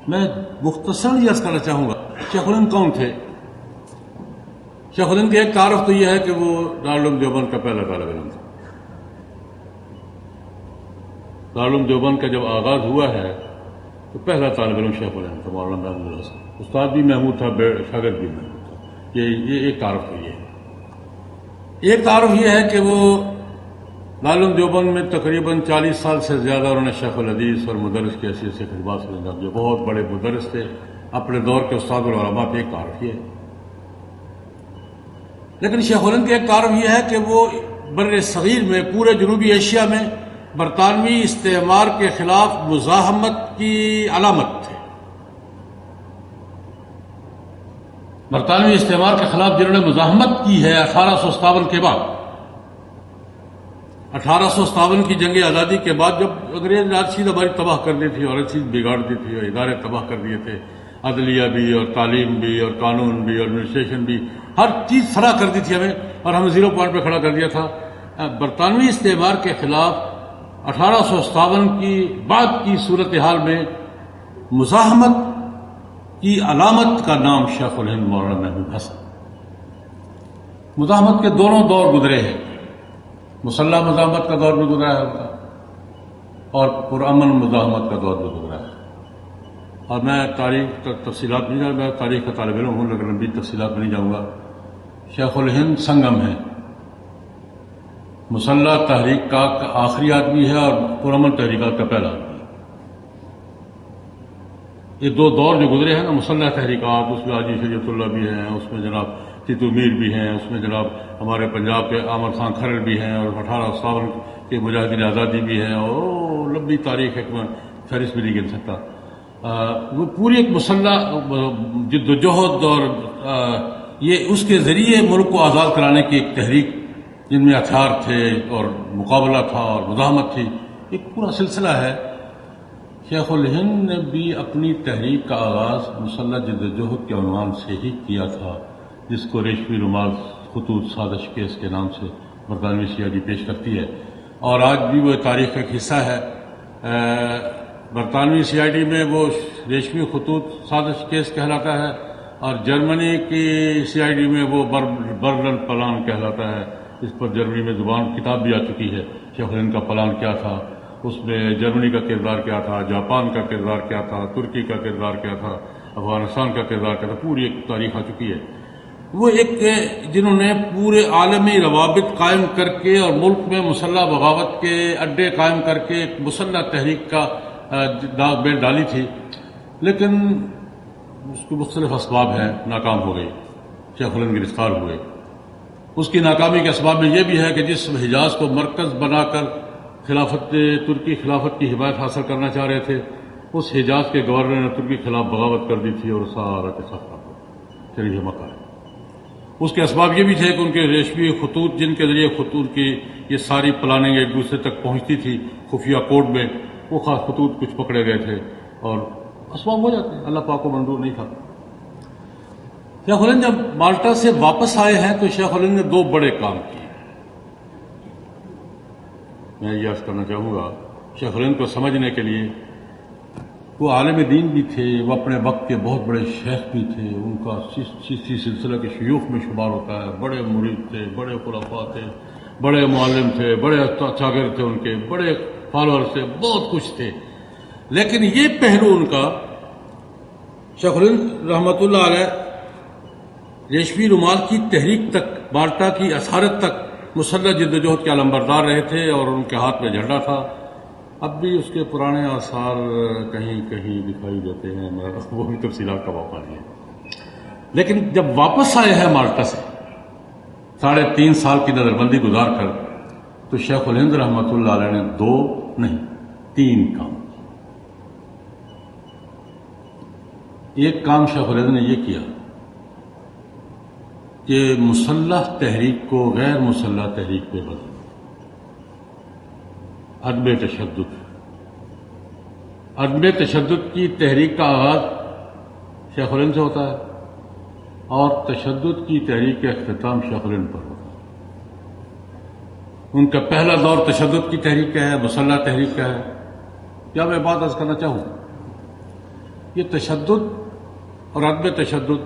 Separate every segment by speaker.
Speaker 1: میں مختصر یہ کرنا چاہوں گا شیخ الہند کون تھے؟ شیخ الہند کا ایک تعارف تو یہ ہے کہ وہ دارالعلوم دیوبند کا پہلا طالب علم تھا۔ دارالعلوم دیوبند کا جب آغاز ہوا ہے تو پہلا طالب علم شیخ الہند تھا، مولانا محمود الحسن۔ استاد بھی محمود تھا، شاگرد بھی محمود تھا۔ یہ ایک تعارف تو یہ ہے۔ ایک تعارف یہ ہے کہ وہ دارالعلوم دیوبند میں تقریباً 40 سال سے زیادہ انہوں نے شیخ الحدیث اور مدرس کی حیثیت سے خدمات سے انجام دیے، بہت بڑے مدرس تھے، اپنے دور کے استاد العلماء پہ ایک تعارف یہ ہے۔ لیکن شیخ الہند کا ایک تعارف یہ ہے کہ وہ بر صغیر میں، پورے جنوبی ایشیا میں برطانوی استعمار کے خلاف مزاحمت کی علامت تھے۔ برطانوی استعمار کے خلاف جنہوں نے مزاحمت کی ہے 1857 کے بعد، 1857 کی جنگ آزادی کے بعد، جب انگریز نے ہر چیز ہماری تباہ کر دی تھی اور ہر چیز بگاڑ دی تھی اور ادارے تباہ کر دیے تھے، عدلیہ بھی اور تعلیم بھی اور قانون بھی اور ایڈمنسٹریشن بھی، ہر چیز فرا کر دی تھی ہمیں اور ہمیں زیرو پوائنٹ پہ کھڑا کر دیا تھا۔ برطانوی استعمار کے خلاف 1857 کی بعد کی صورتحال میں مزاحمت کی علامت کا نام شیخ الہند مولانا محمود حسن۔ مزاحمت کے دونوں دور گزرے ہیں، مسلح مزاحمت کا دور بھی گزرا ہے ان کا اور پرامن مزاحمت کا دور بھی گزرا ہے۔ اور میں تاریخ تفصیلات نہیں جاؤں، میں تاریخ کا طالب علم ہوں لیکن لمبی تفصیلات میں نہیں جاؤں گا۔ شیخ الہند سنگم ہے، مسلح تحریک کا آخری آدمی ہے اور پرامن تحریکات کا پہلا آدمی ہے۔ یہ دو دور جو گزرے ہیں نا، مسلح تحریکات، اس میں حاجی شریعت اللہ بھی ہیں، اس میں جناب تیتو میر بھی ہیں، اس میں جناب ہمارے پنجاب کے عامر خان کھرر بھی ہیں، اور 1857 کے مجاہدین آزادی بھی ہیں، اور لمبی تاریخ ایک فہرست بھی نہیں گن سکتا۔ وہ پوری ایک مسلح جد و جہد اور یہ اس کے ذریعے ملک کو آزاد کرانے کی ایک تحریک، جن میں ہتھیار تھے اور مقابلہ تھا اور مزاحمت تھی، ایک پورا سلسلہ ہے۔ شیخ الہند نے بھی اپنی تحریک کا آغاز مسلح جد و جہد کے عنوان سے ہی کیا تھا، جس کو ریشمی رومال خطوط سازش کیس کے نام سے برطانوی سی آئی ڈی پیش کرتی ہے، اور آج بھی وہ تاریخ کا ایک حصہ ہے۔ برطانوی سی آئی ڈی میں وہ ریشمی خطوط سازش کیس کہلاتا ہے، اور جرمنی کی سی آئی ڈی میں وہ برلن پلان کہلاتا ہے۔ اس پر جرمنی میں زبان کتاب بھی آ چکی ہے، شیخ الہند کا پلان کیا تھا، اس میں جرمنی کا کردار کیا تھا، جاپان کا کردار کیا تھا، ترکی کا کردار کیا تھا، افغانستان کا کردار کیا تھا، پوری ایک تاریخ آ چکی ہے۔ وہ ایک جنہوں نے پورے عالمی روابط قائم کر کے اور ملک میں مسلح بغاوت کے اڈے قائم کر کے ایک مسلح تحریک کا داغ بیل ڈالی تھی، لیکن اس کے مختلف اسباب ہیں، ناکام ہو گئی، شیخ الہند گرفتار ہوئے۔ اس کی ناکامی کے اسباب میں یہ بھی ہے کہ جس حجاز کو مرکز بنا کر خلافت ترکی خلافت کی حمایت حاصل کرنا چاہ رہے تھے، اس حجاز کے گورنر نے ترکی خلاف بغاوت کر دی تھی اور سارا کے سارا شریف مکہ ہے۔ اس کے اسباب یہ بھی تھے کہ ان کے ریشمی خطوط، جن کے ذریعے خطوط کی یہ ساری پلاننگ ایک دوسرے تک پہنچتی تھی خفیہ کوڈ میں، وہ خاص خطوط کچھ پکڑے گئے تھے اور اسباب ہو جاتے ہیں، اللہ پاک کو منظور نہیں تھا۔ شیخ الہند جب مالٹا سے واپس آئے ہیں تو شیخ الہند نے دو بڑے کام کیے۔ میں یہ عرض کرنا چاہوں گا، شیخ الہند کو سمجھنے کے لیے، وہ عالم دین بھی تھے، وہ اپنے وقت کے بہت بڑے شیخ بھی تھے، ان کا چشتی سلسلہ کے شیوخ میں شمار ہوتا ہے، بڑے مرید تھے، بڑے خلفاء تھے، بڑے معلم تھے، بڑے شاگرد تھے، ان کے بڑے فالوورز تھے، بہت کچھ تھے۔ لیکن یہ پہلو ان کا، شیخ الہند رحمۃ اللہ علیہ ریشمی رومال کی تحریک تک، مالٹا کی اسارت تک مسلح جد و جہد کے علمبردار رہے تھے اور ان کے ہاتھ میں جھنڈا تھا۔ اب بھی اس کے پرانے آثار کہیں کہیں دکھائی دیتے ہیں، وہ بھی تفصیلات کا موقع نہیں ہے۔ لیکن جب واپس آئے ہیں مالٹا سے 3.5 سال کی نظر بندی گزار کر، تو شیخ الہند رحمۃ اللہ علیہ نے 2 نہیں 3 کام۔ ایک کام شیخ الہند نے یہ کیا کہ مسلح تحریک کو غیر مسلح تحریک پہ بدل، عدم تشدد۔ عدم تشدد کی تحریک کا آغاز شیخ الہند سے ہوتا ہے اور تشدد کی تحریک کا اختتام شیخ الہند پر ہوتا ہے۔ ان کا پہلا دور تشدد کی تحریک کا ہے، مسلح تحریک کا ہے۔ کیا میں بات عرض کرنا چاہوں یہ تشدد اور عدم تشدد،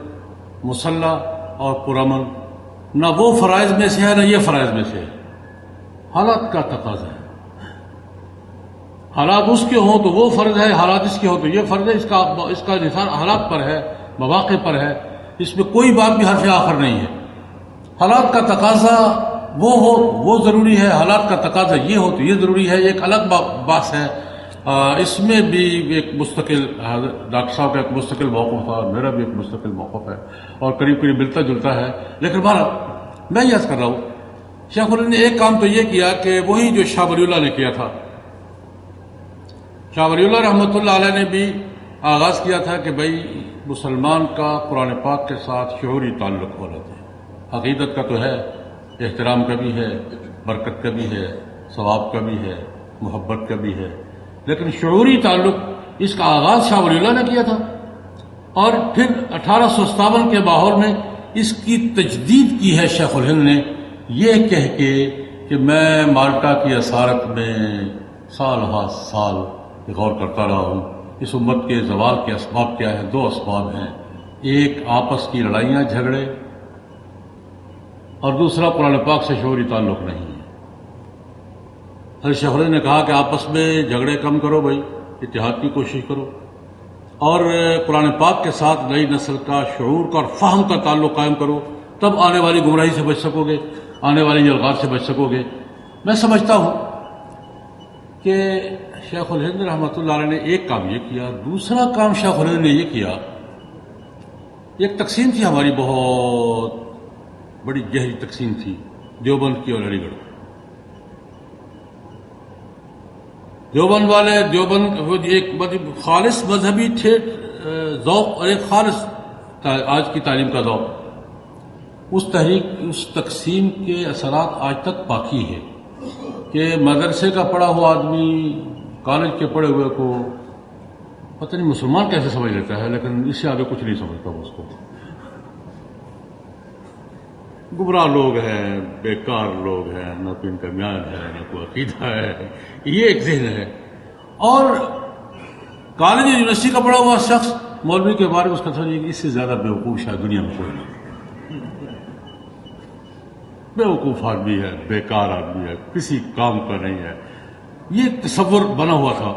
Speaker 1: مسلح اور پرامن، نہ وہ فرائض میں سے ہے نہ یہ فرائض میں سے ہے، حالات کا تقاضا ہے۔ حالات اس کے ہوں تو وہ فرض ہے، حالات اس کے ہوں تو یہ فرض ہے، اس کا نثار حالات پر ہے، مواقع پر ہے، اس میں کوئی بات بھی حرف آخر نہیں ہے۔ حالات کا تقاضا وہ ہو وہ ضروری ہے، حالات کا تقاضا یہ ہو تو یہ ضروری ہے، ایک الگ بات ہے۔ اس میں بھی ایک مستقل، ڈاکٹر صاحب کا ایک مستقل موقف تھا، میرا بھی ایک مستقل موقف ہے اور قریب قریب ملتا جلتا ہے، لیکن بہرحال میں یہ عرض کر رہا ہوں، شیخ الہند نے ایک کام تو یہ کیا کہ وہی جو شاہ ولی اللہ نے کیا تھا۔ شاہ ولی اللہ رحمۃ اللہ علیہ نے بھی آغاز کیا تھا کہ بھائی مسلمان کا قرآن پاک کے ساتھ شعوری تعلق ہونا چاہیے۔ عقیدت کا تو ہے، احترام کا بھی ہے، برکت کا بھی ہے، ثواب کا بھی ہے، محبت کا بھی ہے، لیکن شعوری تعلق اس کا آغاز شاہ ولی اللہ نے کیا تھا، اور پھر 1857 کے ماحول میں اس کی تجدید کی ہے شیخ الہند نے، یہ کہہ کے کہ میں مالٹا کی اسارت میں سال ہا سال غور کرتا رہا ہوں، اس امت کے زوال کے اسباب کیا ہیں؟ دو اسباب ہیں، ایک آپس کی لڑائیاں جھگڑے، اور دوسرا قرآن پاک سے شعوری تعلق نہیں ہے۔ حضرت شیخ الہند نے کہا کہ آپس میں جھگڑے کم کرو بھائی، اتحاد کی کوشش کرو، اور قرآن پاک کے ساتھ نئی نسل کا شعور کا اور فہم کا تعلق قائم کرو، تب آنے والی گمراہی سے بچ سکو گے، آنے والی الغار سے بچ سکو گے۔ میں سمجھتا ہوں کہ شیخ الہند رحمۃ اللہ علیہ نے ایک کام یہ کیا، دوسرا کام شیخ الہند نے یہ کیا، ایک تقسیم تھی ہماری، بہت بڑی گہری تقسیم تھی، دیوبند کی اور علی گڑھ کی۔ دیوبند والے، دیوبند ایک خالص مذہبی تھے ذوق اور ایک خالص آج کی تعلیم کا ذوق، اس تحریک، اس تقسیم کے اثرات آج تک باقی ہے کہ مدرسے کا پڑھا ہوا آدمی کالج کے پڑھے ہوئے کو پتہ نہیں مسلمان کیسے سمجھ لیتا ہے، لیکن اس سے آگے کچھ نہیں سمجھتا وہ اس کو۔ گمراہ لوگ ہیں، بیکار لوگ ہیں، نہ کوئی ان کا میان ہے، نہ کوئی عقیدہ ہے، یہ ایک ذہن ہے۔ اور کالج یونیورسٹی کا پڑھا ہوا شخص مولوی کے بارے میں اس کا سمجھے کہ اس سے زیادہ بیوقوف شاید دنیا میں کوئی نہیں، بیوقوف آدمی ہے، بیکار آدمی ہے، کسی کام کا نہیں ہے، یہ تصور بنا ہوا تھا۔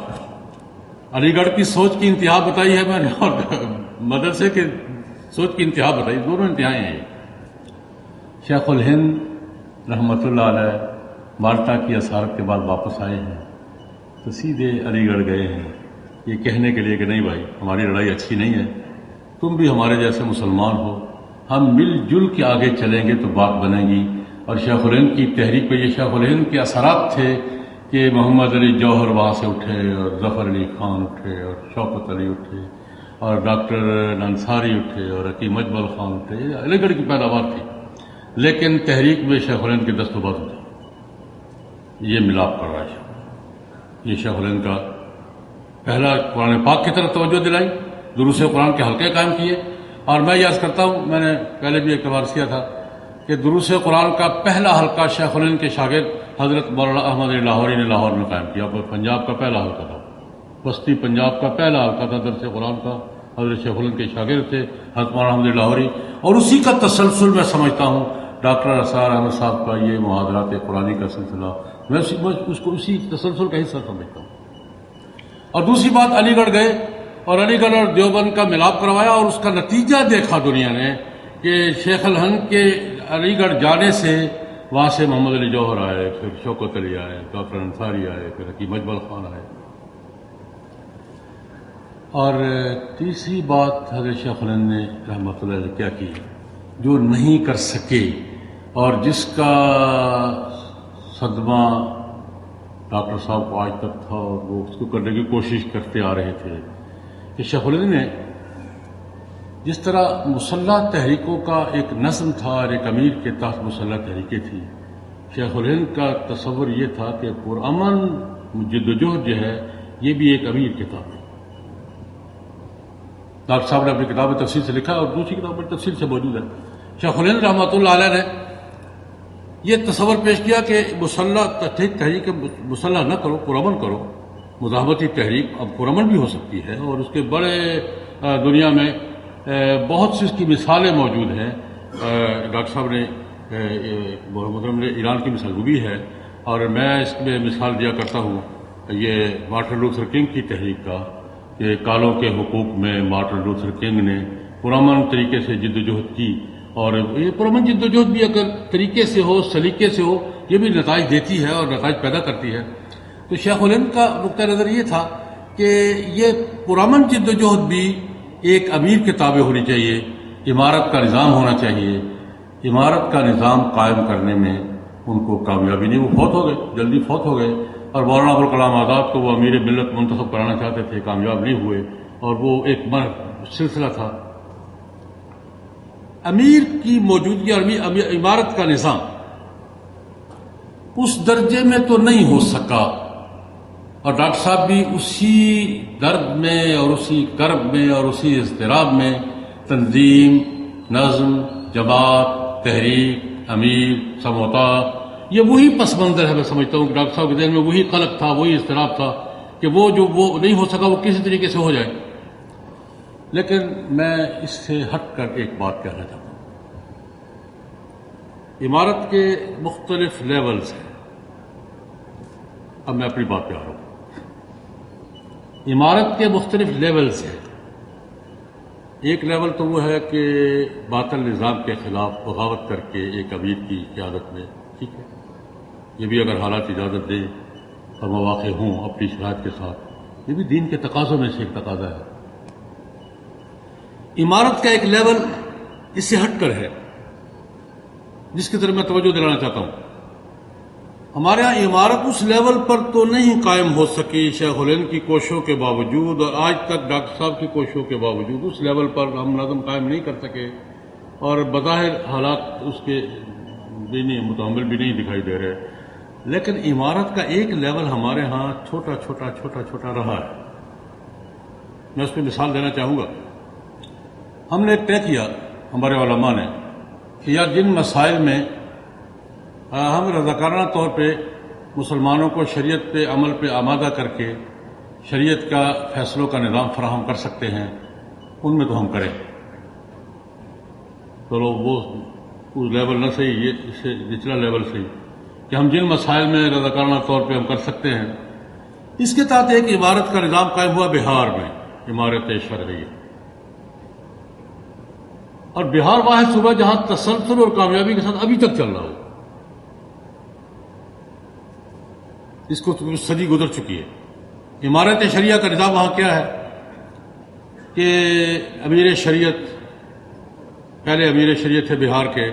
Speaker 1: علی گڑھ کی سوچ کی انتہا بتائی ہے میں نے، اور مدرسے کے سوچ کی انتہا بتائی، دونوں انتہائیں ہیں۔ شیخ الہند رحمۃ اللہ علیہ مالٹا کی اسارت کے بعد واپس آئے ہیں تو سیدھے علی گڑھ گئے ہیں یہ کہنے کے لیے کہ نہیں بھائی ہماری لڑائی اچھی نہیں ہے، تم بھی ہمارے جیسے مسلمان ہو، ہم مل جل کے آگے چلیں گے تو بات بنے گی۔ اور شیخ الہند کی تحریک پہ یہ شیخ الہند کے اثرات تھے کہ محمد علی جوہر وہاں سے اٹھے، اور ظفر علی خان اٹھے، اور شوکت علی اٹھے، اور ڈاکٹر انصاری اٹھے، اور حکیم اجمل خان اٹھے، علی گڑھ کی پیداوار تھی، لیکن تحریک میں شیخ الہند کے دست و بازو تھے۔ یہ ملاپ کر رہا ہے، یہ شیخ الہند کا پہلا قرآن پاک کی طرف توجہ دلائی، دروس قرآن کے حلقے قائم کیے۔ اور میں یاد کرتا ہوں، میں نے پہلے بھی ایک بار کیا تھا کہ دروس قرآن کا پہلا حلقہ شیخ الہند کے شاگرد حضرت مولانا احمد علی لاہوری نے لاہور میں قائم کیا، پنجاب کا پہلا حلقہ تھا، وسطی پنجاب کا پہلا حلقہ تھا درس قرآن کا، حضرت شیخ الہند کے شاگرد تھے حضرت مولانا احمد علی لاہوری، اور اسی کا تسلسل میں سمجھتا ہوں ڈاکٹر اسرار احمد صاحب کا یہ محاضرات قرآنی کا سلسلہ، میں اس کو اسی تسلسل کا حصہ سمجھتا ہوں۔ اور دوسری بات، علی گڑھ گئے اور علی گڑھ اور دیوبند کا ملاپ کروایا، اور اس کا نتیجہ دیکھا دنیا نے کہ شیخ الہند کے علی گڑھ جانے سے وہاں سے محمد علی جوہر آئے، پھر شوکت علی آئے، ڈاکٹر انصاری آئے، پھر حکیم اجمل خان آئے۔ اور تیسری بات حضرت شیخ الہند نے رحمۃ اللہ علیہ کیا کی، جو نہیں کر سکے اور جس کا صدمہ ڈاکٹر صاحب کو آج تک تھا، اور وہ اس کو کرنے کی کوشش کرتے آ رہے تھے، کہ شیخ الہند نے جس طرح مسلح تحریکوں کا ایک نظم تھا اور ایک امیر کے تحت مسلح تحریکیں تھیں، شیخ الہند کا تصور یہ تھا کہ پرامن جد و جہد جو ہے یہ بھی ایک امیر کے تحت ہے۔ ڈاکٹر صاحب نے اپنی کتاب میں تفصیل سے لکھا، اور دوسری کتاب میں تفصیل سے موجود ہے۔ شیخ الہند رحمۃ اللہ علیہ نے یہ تصور پیش کیا کہ مسلح تحریک مسلح نہ کرو، پرامن کرو، مزاحمتی تحریک اب پرامن بھی ہو سکتی ہے، اور اس کے بڑے دنیا میں بہت سی اس کی مثالیں موجود ہیں. ڈاکٹر صاحب نے محترم نے ایران کی مثال بھی ہے، اور میں اس میں مثال دیا کرتا ہوں یہ مارٹن لوتھر کنگ کی تحریک کا، کہ کالوں کے حقوق میں مارٹن لوتھر کنگ نے پرامن طریقے سے جد و جہد کی، اور یہ پرامن جد و جہد بھی اگر طریقے سے ہو، سلیقے سے ہو، یہ بھی نتائج دیتی ہے اور نتائج پیدا کرتی ہے. تو شیخ الہند کا نقطہ نظر یہ تھا کہ یہ پرامن جد و جہد بھی ایک امیر کے تابع ہونی چاہیے، عمارت کا نظام ہونا چاہیے. عمارت کا نظام قائم کرنے میں ان کو کامیابی نہیں، وہ فوت ہو گئے، جلدی فوت ہو گئے. اور مولانا ابوالکلام آزاد کو وہ امیر ملت منتخب کرانا چاہتے تھے، کامیاب نہیں ہوئے، اور وہ ایک سلسلہ تھا. امیر کی موجودگی اور عمارت کا نظام اس درجے میں تو نہیں ہو سکا، اور ڈاکٹر صاحب بھی اسی درد میں اور اسی کرب میں اور اسی اضطراب میں تنظیم، نظم، جماعت، تحریک، امیر، سموتا، یہ وہی پس منظر ہے. میں سمجھتا ہوں کہ ڈاکٹر صاحب کے ذہن میں وہی قلق تھا، وہی اضطراب تھا کہ وہ جو وہ نہیں ہو سکا وہ کسی طریقے سے ہو جائے. لیکن میں اس سے ہٹ کر ایک بات کہنا چاہتا ہوں. عمارت کے مختلف لیولز ہیں. اب میں اپنی بات پہ آ رہا ہوں. عمارت کے مختلف لیولز ہیں. ایک لیول تو وہ ہے کہ باطل نظام کے خلاف بغاوت کر کے ایک امیر کی قیادت میں، ٹھیک ہے، یہ بھی اگر حالات اجازت دیں اور مواقع ہوں اپنی شرائط کے ساتھ، یہ بھی دین کے تقاضوں میں سے ایک تقاضا ہے. عمارت کا ایک لیول اس سے ہٹ کر ہے جس کی طرف میں توجہ دلانا چاہتا ہوں. ہمارے ہاں عمارت اس لیول پر تو نہیں قائم ہو سکی شیخ الہند کی کوششوں کے باوجود، اور آج تک ڈاکٹر صاحب کی کوششوں کے باوجود اس لیول پر ہم نظم قائم نہیں کر سکے، اور بظاہر حالات اس کے بھی نہیں متحمل بھی نہیں دکھائی دے رہے. لیکن عمارت کا ایک لیول ہمارے ہاں چھوٹا چھوٹا چھوٹا چھوٹا رہا ہے. میں اس پہ مثال دینا چاہوں گا. ہم نے ایک طے کیا، ہمارے علماء نے، کہ یار جن مسائل میں ہم رضاکارانہ طور پہ مسلمانوں کو شریعت پہ عمل پہ آمادہ کر کے شریعت کا فیصلوں کا نظام فراہم کر سکتے ہیں، ان میں تو ہم کریں. چلو وہ لیول نہ صحیح، یہ اس سے نچلا لیول صحیح، کہ ہم جن مسائل میں رضاکارانہ طور پہ ہم کر سکتے ہیں. اس کے تحت ایک عمارت کا نظام قائم ہوا بہار میں، عمارت شرعیہ. اور بہار واحد صوبہ جہاں تسلسل اور کامیابی کے ساتھ ابھی تک چل رہا ہو. اس کو صدی گزر چکی ہے. عمارت شریعہ کا نظام وہاں کیا ہے کہ امیر شریعت، پہلے امیر شریعت تھے بہار کے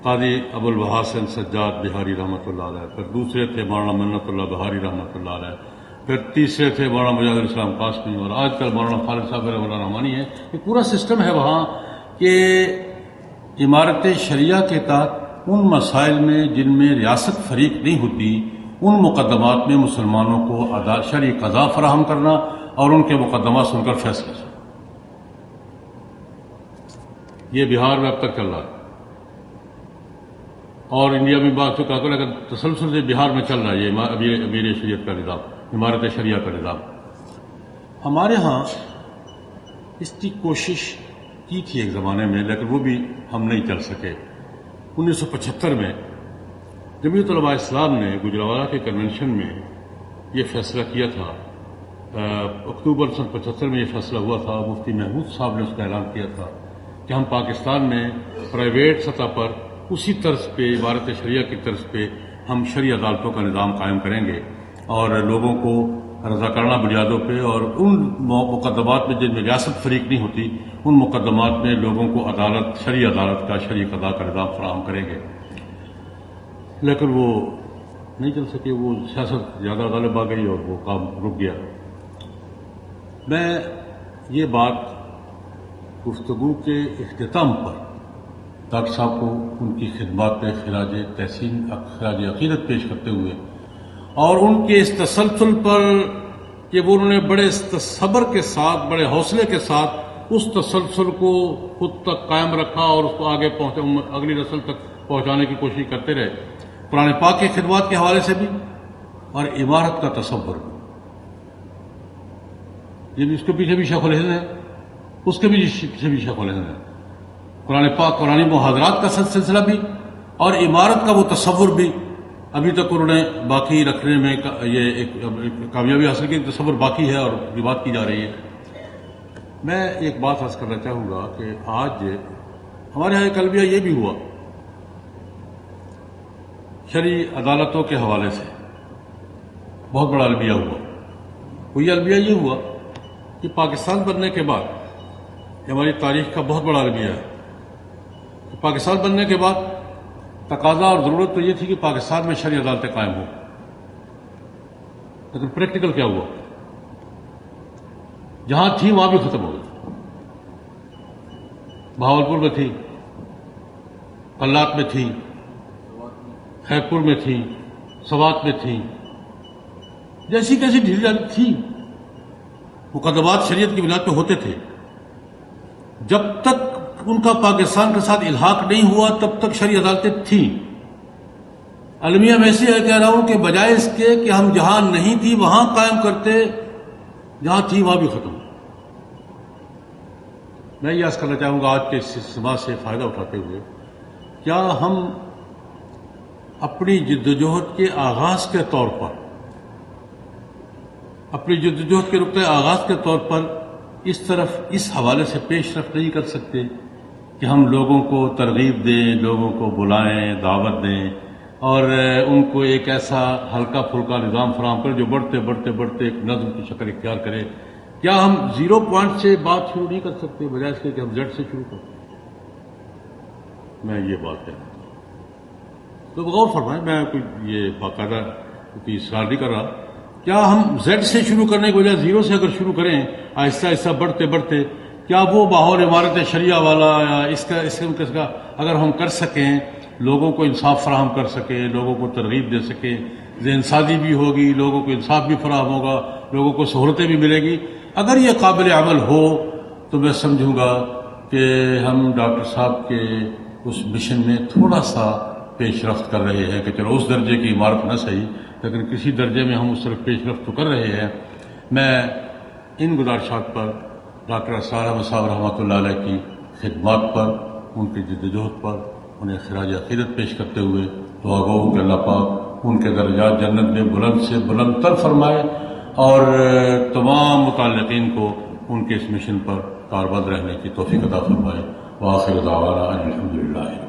Speaker 1: قاضی ابو البحاسن سجاد بہاری رحمۃ اللہ علیہ، پھر دوسرے تھے مولانا منت اللہ بہاری رحمۃ اللہ علیہ، پھر تیسرے تھے مولانا مجاہد الاسلام قاسمی، اور آج کل مولانا خالد صاحب مولانا رحمانی ہے. یہ پورا سسٹم ہے وہاں کہ عمارت شریعہ کے تحت ان مسائل میں جن میں ریاست فریق نہیں ہوتی، ان مقدمات میں مسلمانوں کو شرعی قضا فراہم کرنا اور ان کے مقدمات سن کر فیصلہ کرنا. یہ بہار میں اب تک چل رہا ہے، اور انڈیا میں بات چکا کر اگر تسلسل سے بہار میں چل رہا ہے یہ امیر شریعت کا نظام، عمارت شریعہ کا نظام. ہمارے ہاں اس کی کوشش کی تھی ایک زمانے میں، لیکن وہ بھی ہم نہیں چل سکے. 1975 میں جمعیت علماء اسلام نے گجرانوالہ کے کنونشن میں یہ فیصلہ کیا تھا. اکتوبر سن 75 میں یہ فیصلہ ہوا تھا. مفتی محمود صاحب نے اس کا اعلان کیا تھا کہ ہم پاکستان میں پرائیویٹ سطح پر اسی طرز پہ، عمارت شریعہ کی طرز پہ ہم شرعی عدالتوں کا نظام قائم کریں گے، اور لوگوں کو رضاکارانہ بنیادوں پہ اور ان مقدمات میں جن میں ریاست فریق نہیں ہوتی، ان مقدمات میں لوگوں کو عدالت، شرعی عدالت کا، شرعی قضا کا نظام فراہم کریں گے. لیکن وہ نہیں چل سکے، وہ سیاست زیادہ غالب آ گئی اور وہ کام رک گیا. میں یہ بات گفتگو کے اختتام پر ڈاکٹر صاحب کو ان کی خدمات پہ خراج تحسین، خراج عقیدت پیش کرتے ہوئے، اور ان کے اس تسلسل پر کہ وہ انہوں نے بڑے صبر کے ساتھ، بڑے حوصلے کے ساتھ اس تسلسل کو خود تک قائم رکھا اور اس کو آگے اگلی نسل تک پہنچانے کی کوشش کرتے رہے، قرآن پاک کی خدمات کے حوالے سے بھی اور عمارت کا تصور بھی. یہ بھی اس کے پیچھے بھی شیخ الہند ہے. اس کے بھی پیچھے بھی شک ہے. قرآن پاک قرآنی محاضرات کا سلسلہ بھی اور عمارت کا وہ تصور بھی ابھی تک انہوں نے باقی رکھنے میں یہ ایک کامیابی حاصل کی. تصور باقی ہے اور یہ بات کی جا رہی ہے. میں ایک بات عرض کرنا چاہوں گا کہ آج ہمارے یہاں ایک المیہ یہ بھی ہوا شرعی عدالتوں کے حوالے سے، بہت بڑا المیہ ہوا. وہ یہ المیہ یہ ہوا کہ پاکستان بننے کے بعد، یہ ہماری تاریخ کا بہت بڑا المیہ ہے، پاکستان بننے کے بعد تقاضا اور ضرورت تو یہ تھی کہ پاکستان میں شرعی عدالتیں قائم ہوں. لیکن پریکٹیکل کیا ہوا؟ جہاں تھی وہاں بھی ختم ہو گئی. بہاولپور میں تھی، قلات میں تھی، خیرپور میں تھی، سوات میں تھی، جیسی کیسی ڈھیل جاتی تھی. مقدمات شریعت کی بنیاد پہ ہوتے تھے. جب تک ان کا پاکستان کے ساتھ الحاق نہیں ہوا تب تک شرعی عدالتیں تھیں. المیہ میں سے یہ کہہ رہا ہوں کہ بجائے اس کے کہ ہم جہاں نہیں تھی وہاں قائم کرتے، جہاں تھی وہاں بھی ختم. میں یہ عرض کرنا چاہوں گا آج کے اس اجتماع سے فائدہ اٹھاتے ہوئے، کیا ہم اپنی جدوجہد کے آغاز کے طور پر، اپنی جدوجہد کے نقطۂ آغاز کے طور پر اس طرف اس حوالے سے پیش رفت نہیں کر سکتے کہ ہم لوگوں کو ترغیب دیں، لوگوں کو بلائیں، دعوت دیں اور ان کو ایک ایسا ہلکا پھلکا نظام فراہم کریں جو بڑھتے بڑھتے بڑھتے ایک نظم کی شکل اختیار کرے؟ کیا ہم 0 پوائنٹ سے بات شروع نہیں کر سکتے بجائے اس کے کہ ہم زیڈ سے شروع کریں؟ میں یہ بات کہہ رہا ہوں تو غور فرمائیں. میں کوئی یہ باقاعدہ کوئی اصرار نہیں کر رہا. کیا ہم زیڈ سے شروع کرنے کے بجائے 0 سے اگر شروع کریں آہستہ آہستہ بڑھتے بڑھتے، کیا وہ ماحول عمارت شریعہ والا یا اس کا اگر ہم کر سکیں، لوگوں کو انصاف فراہم کر سکیں، لوگوں کو ترغیب دے سکیں، ذہن سازی بھی ہوگی، لوگوں کو انصاف بھی فراہم ہوگا، لوگوں کو سہولتیں بھی ملے گی، اگر یہ قابل عمل ہو تو میں سمجھوں گا کہ ہم ڈاکٹر صاحب کے اس مشن میں تھوڑا سا پیش رفت کر رہے ہیں کہ چلو اس درجے کی عمارت نہ صحیح لیکن کسی درجے میں ہم اس طرف پیش رفت تو کر رہے ہیں. میں ان گزارشات پر ڈاکٹر اسرار احمد صاحب رحمۃ اللہ علیہ کی خدمات پر، ان کی جدوجہد پر انہیں خراج عقیدت پیش کرتے ہوئے دعا گو کہ اللہ پاک ان کے درجات جنت میں بلند سے بلند تر فرمائے اور تمام متعلقین کو ان کے اس مشن پر کاربند رہنے کی توفیق عطا فرمائے. وآخر دعوانا ان الحمد للہ.